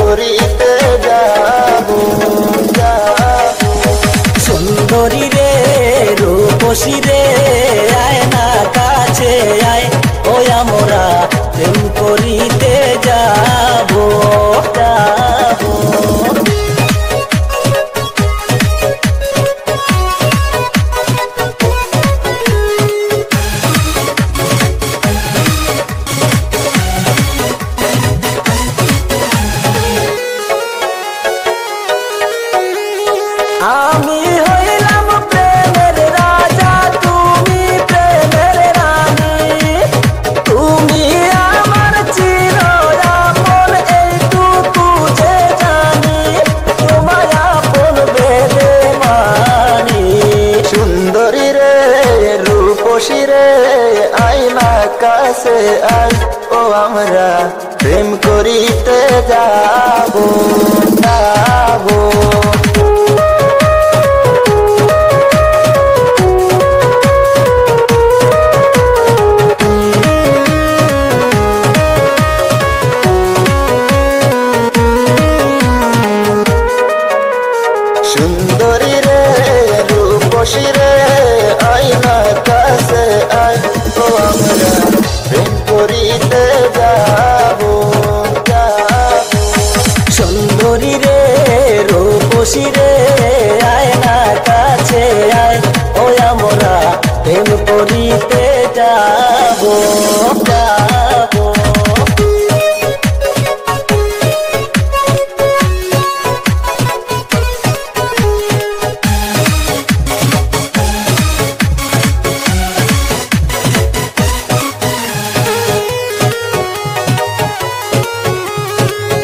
করিতে যাবো যাবো। সুন্দরী রে রূপসী রে আয় না কাছে আয়, ও আমরা প্রেম করিতে যাবো যাবো। আমি হইলাম প্রেমের রাজা, তুমি প্রেমের রানী, তুমি আমার চির আপন এইটুকু যে জানি, তোমায় আপন ভেবে মানি। সুন্দরী রে রূপসী রে আয় না কাছে আয়, ও আমরা প্রেম করিতে যাবো যাবো। সুন্দরী রে রূপসী রে আয় না কাছে আয়, ও আমরা প্রেম করিতে যাবো যাবো। সুন্দরী রে রূপসী রে আয় না কাছে আয়, ও আমরা প্রেম করিতে যাবো যাবো।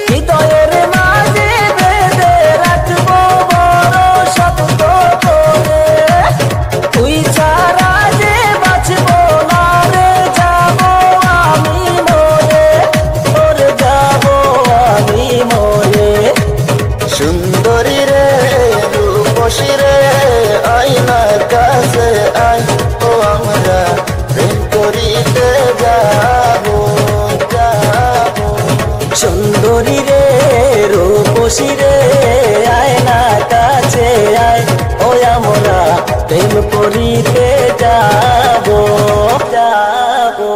হৃদয়ের মাঝে বেঁধে রাখবো বড় শক্ত করে, তুই ছাড়া যে বাঁচবো না রে, যাবো আমি মরে, মরে যাবো আমি মরে। সুন্দরী রে রূপসী রে আয় না কাছে আয়, ও আমরা প্রেম করিতে যাবো যাবো। সুন্দরী রে রূপসী রে আয় না কাছে আয়, ও আমরা প্রেম করিতে যাবো যাবো।